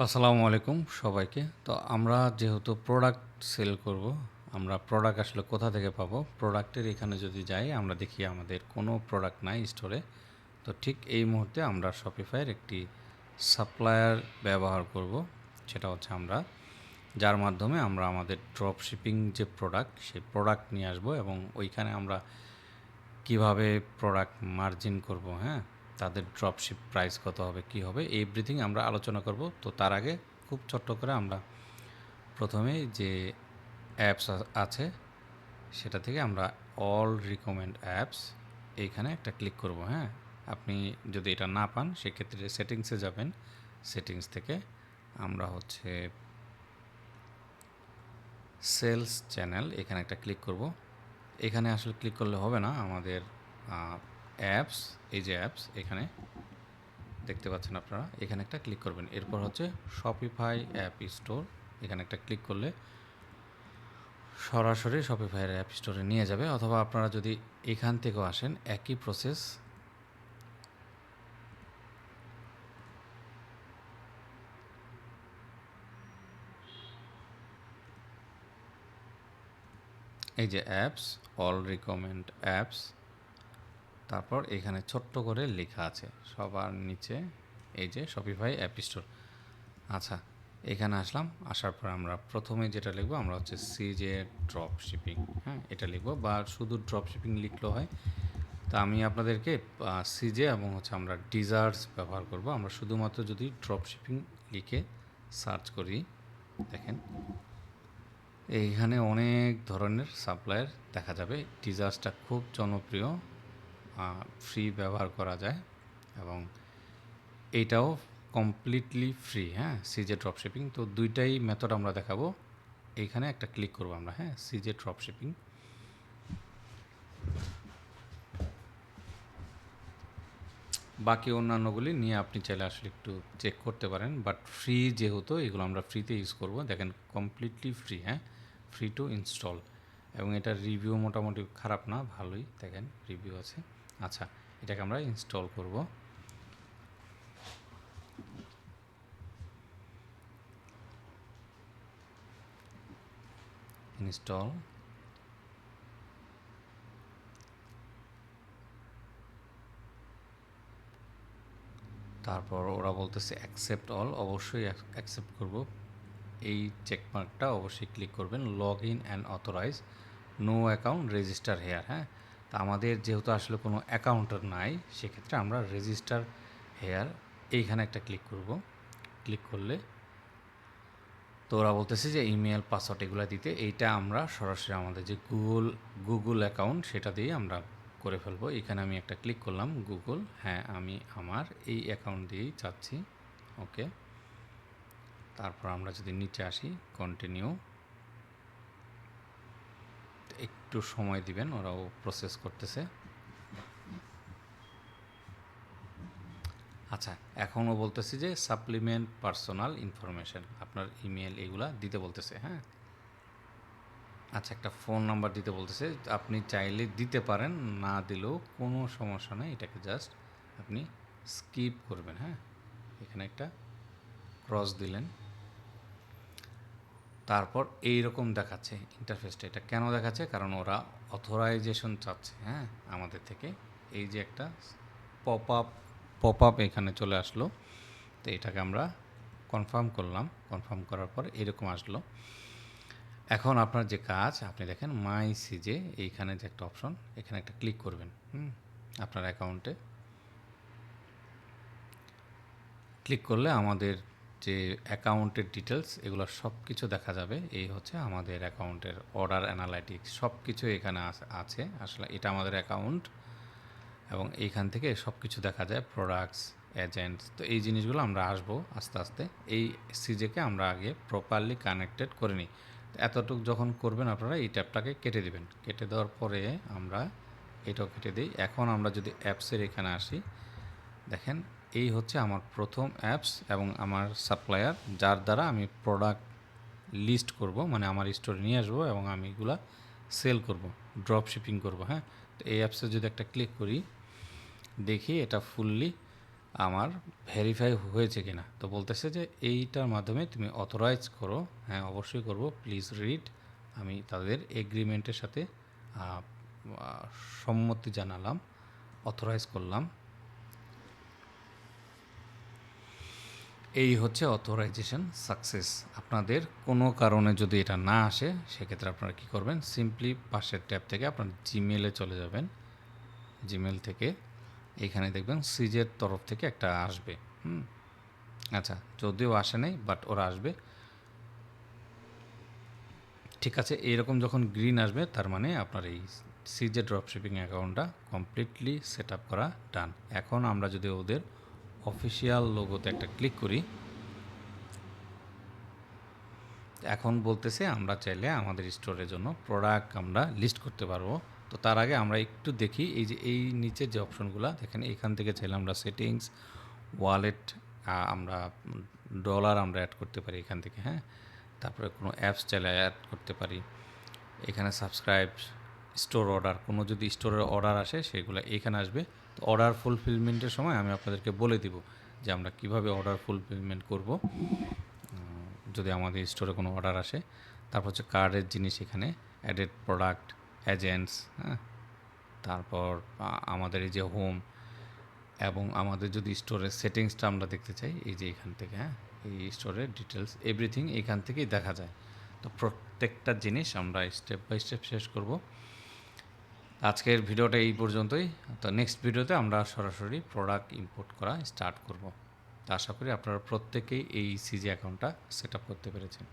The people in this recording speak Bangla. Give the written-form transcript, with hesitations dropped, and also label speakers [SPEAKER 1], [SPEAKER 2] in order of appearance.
[SPEAKER 1] আসসালামু আলাইকুম সবাইকে। তো আমরা যেহেতু প্রোডাক্ট সেল করব, আমরা প্রোডাক্ট আসলে কোথা থেকে পাবো? প্রোডাক্টের এখানে যদি যাই আমরা দেখি আমাদের কোনো প্রোডাক্ট নাই স্টোরে। তো ঠিক এই মুহূর্তে আমরা শপিফাইয়ের একটি সাপ্লায়ার ব্যবহার করব। সেটা হচ্ছে যার মাধ্যমে আমরা আমাদের ড্রপ শিপিং যে প্রোডাক্ট সেই প্রোডাক্ট নিয়ে আসবো এবং ওইখানে আমরা কিভাবে প্রোডাক্ট মার্জিন করব, হ্যাঁ, তাদের ড্রপশিপ প্রাইস কত হবে, কি হবে, এভরিথিং আমরা আলোচনা করব। তো তার আগে খুব ছোট্ট করে আমরা প্রথমে যে অ্যাপস আছে সেটা থেকে আমরা অল রিকমেন্ড অ্যাপস এইখানে একটা ক্লিক করব। হ্যাঁ, আপনি যদি এটা না পান সেক্ষেত্রে সেটিংসে যাবেন, সেটিংস থেকে আমরা হচ্ছে সেলস চ্যানেল এখানে একটা ক্লিক করব। এখানে আসলে ক্লিক করলে হবে না, আমাদের অ্যাপস, এই যে অ্যাপস এখানে দেখতে পাচ্ছেন আপনারা, এখানে একটা ক্লিক করবেন। এরপর হচ্ছে শপিফাই অ্যাপ স্টোর, এখানে একটা ক্লিক করলে সরাসরি শপিফাইয়ের অ্যাপ স্টোরে নিয়ে যাবে, অথবা আপনারা যদি এখান থেকেও আসেন একই প্রসেস। এই যে অ্যাপস, অল রিকমেন্ড অ্যাপস, তারপর এখানে ছোট্ট করে লেখা আছে সবার নিচে, এই যে শপিফাই অ্যাপ স্টোর। আচ্ছা, এখানে আসলাম, আসার পর আমরা প্রথমে যেটা লিখবো আমরা হচ্ছে সিজে ড্রপ শিপিং, হ্যাঁ এটা লিখবো, বা শুধু ড্রপ শিপিং লিখলেও হয়। তা আমি আপনাদেরকে সিজে এবং হচ্ছে আমরা ডিজার্টস ব্যবহার করব। আমরা শুধুমাত্র যদি ড্রপ শিপিং লিখে সার্চ করি, দেখেন এইখানে অনেক ধরনের সাপ্লায়ার দেখা যাবে। ডিজার্টসটা খুব জনপ্রিয়, ফ্রি ব্যবহার করা যায় এবং এইটাও কমপ্লিটলি ফ্রি। হ্যাঁ, সিজে ড্রপ শিপিং, তো দুইটাই মেথড আমরা দেখাবো। এইখানে একটা ক্লিক করবো আমরা, হ্যাঁ, সিজে ড্রপ শিপিং। বাকি অন্যান্যগুলি নিয়ে আপনি চাইলে আসলে একটু চেক করতে পারেন, বাট ফ্রি যেহেতু এগুলো আমরা ফ্রিতে ইউজ করব। দেখেন কমপ্লিটলি ফ্রি, হ্যাঁ, ফ্রি টু ইনস্টল, এবং এটার রিভিউ মোটামুটি খারাপ না, ভালোই দেখেন রিভিউ আছে। আচ্ছা, এটাকে আমরা ইনস্টল করব। ইনস্টল, তারপর ওরা বলতেছে অ্যাকসেপ্ট অল, অবশ্যই অ্যাকসেপ্ট করব। এই চেকমার্কটা অবশ্যই ক্লিক করবেন। Log in and authorise, no account register here. হ্যাঁ, তা আমাদের যেহেতু আসলে কোনো অ্যাকাউন্টার নাই, সেক্ষেত্রে আমরা রেজিস্টার হেয়ার এইখানে একটা ক্লিক করব। ক্লিক করলে তো ওরা বলতেছে যে ইমেল পাসওয়ার্ড এগুলো দিতে, এইটা আমরা সরাসরি আমাদের যে গুগল অ্যাকাউন্ট সেটা দিয়ে আমরা করে ফেলবো। এখানে আমি একটা ক্লিক করলাম গুগল, হ্যাঁ আমি আমার এই অ্যাকাউন্ট দিয়েই চাচ্ছি, ওকে। তারপর আমরা যদি নিচে আসি, কন্টিনিউ, একটু সময় দিবেন, ওরাও প্রসেস করতেছে। আচ্ছা, এখনও বলতেছি যে সাপ্লিমেন্ট পার্সোনাল ইনফরমেশন, আপনার ইমেল এগুলা দিতে বলতেছে। হ্যাঁ, আচ্ছা, একটা ফোন নাম্বার দিতে বলতেছে, আপনি চাইলে দিতে পারেন, না দিলেও কোনো সমস্যা নেই, এটাকে জাস্ট আপনি স্কিপ করবেন। হ্যাঁ, এখানে একটা ক্রস দিলেন। তারপর এই রকম দেখাচ্ছে ইন্টারফেসটা। এটা কেন দেখাচ্ছে? কারণ ওরা অথরাইজেশন চাচ্ছে, হ্যাঁ, আমাদের থেকে। এই যে একটা পপ আপ পপ আপ এখানে চলে আসলো, তো এটাকে আমরা কনফার্ম করলাম। কনফার্ম করার পর এরকম আসলো। এখন আপনার যে কাজ, আপনি দেখেন মাই সিজে, এইখানে যে একটা অপশন, এখানে একটা ক্লিক করবেন। আপনার অ্যাকাউন্টে ক্লিক করলে আমাদের যে অ্যাকাউন্টের ডিটেলস এগুলো সব কিছু দেখা যাবে। এই হচ্ছে আমাদের অ্যাকাউন্টের অর্ডার অ্যানালাইটিক্স, সব কিছু এখানে আছে। আসলে এটা আমাদের অ্যাকাউন্ট এবং এইখান থেকে সব কিছু দেখা যায়, প্রোডাক্টস, এজেন্টস। তো এই জিনিসগুলো আমরা আসবো আস্তে আস্তে। এই সিজেকে আমরা আগে প্রপারলি কানেক্টেড করে নিই। এতটুকু যখন করবেন আপনারা এই ট্যাবটাকে কেটে দিবেন। কেটে দেওয়ার পরে আমরা এটাও কেটে দিই। এখন আমরা যদি অ্যাপসের এখানে আসি, দেখেন এই হচ্ছে আমার প্রথম অ্যাপস এবং আমার সাপ্লায়ার, যার দ্বারা আমি প্রোডাক্ট লিস্ট করব, মানে আমার স্টোরে নিয়ে আসবো এবং আমি এগুলা সেল করব, ড্রপ শিপিং করব। হ্যাঁ, তো এই অ্যাপসে যদি একটা ক্লিক করি, দেখি এটা ফুললি আমার ভেরিফাই হয়েছে কিনা। তো বলতেছে যে এইটার মাধ্যমে তুমি অথরাইজ করো। হ্যাঁ, অবশ্যই করব, প্লিজ রিড। আমি তাদের এগ্রিমেন্টের সাথে আহ, আহ, সম্মতি জানালাম, অথরাইজ করলাম। এই হচ্ছে অথরাইজেশন সাকসেস। আপনাদের কোনো কারণে যদি এটা না আসে সেক্ষেত্রে আপনারা কী করবেন, সিম্পলি পাশের ট্যাব থেকে আপনার জিমেলে চলে যাবেন। জিমেল থেকে এইখানে দেখবেন সিজের তরফ থেকে একটা আসবে। আচ্ছা, যদিও আসে নাই বাট ওরা আসবে। ঠিক আছে, এইরকম যখন গ্রিন আসবে তার মানে আপনার এই সিজে ড্রপশিপিং অ্যাকাউন্টটা কমপ্লিটলি সেট আপ করা ডান। এখন আমরা যদি ওদের অফিসিয়াল লোগোতে একটা ক্লিক করি, এখন বলতেছে আমরা চাইলে আমাদের স্টোরের জন্য প্রোডাক্ট আমরা লিস্ট করতে পারবো। তো তার আগে আমরা একটু দেখি এই যে এই নিচের যে অপশনগুলো দেখেন, এখান থেকে চাইলে আমরা সেটিংস, ওয়ালেট, আমরা ডলার আমরা অ্যাড করতে পারি এখান থেকে। হ্যাঁ, তারপরে কোনো অ্যাপস চাইলে অ্যাড করতে পারি। এখানে সাবস্ক্রাইব, স্টোর অর্ডার, কোনো যদি স্টোরের অর্ডার আসে সেগুলো এখানে আসবে। তো অর্ডার ফুলফিলমেন্টের সময় আমি আপনাদেরকে বলে দিব যে আমরা কিভাবে অর্ডার ফুলফিলমেন্ট করব যদি আমাদের স্টোরে কোনো অর্ডার আসে। তারপর হচ্ছে কার্ডের জিনিস, এখানে অ্যাডেড প্রোডাক্ট, এজেন্টস, হ্যাঁ, তারপর আমাদের এই যে হোম, এবং আমাদের যদি স্টোরের সেটিংসটা আমরা দেখতে চাই এই যে এখান থেকে, হ্যাঁ, এই স্টোরের ডিটেলস এভরিথিং এখান থেকেই দেখা যায়। তো প্রত্যেকটা জিনিস আমরা স্টেপ বাই স্টেপ শেষ করব। আজকের ভিডিওটা এই পর্যন্তই। তো নেক্সট ভিডিওতে আমরা সরাসরি প্রোডাক্ট ইম্পোর্ট করা স্টার্ট করব। তো আশা করি আপনারা প্রত্যেকেই এই সিজি অ্যাকাউন্টটা সেট আপ করতে পেরেছেন।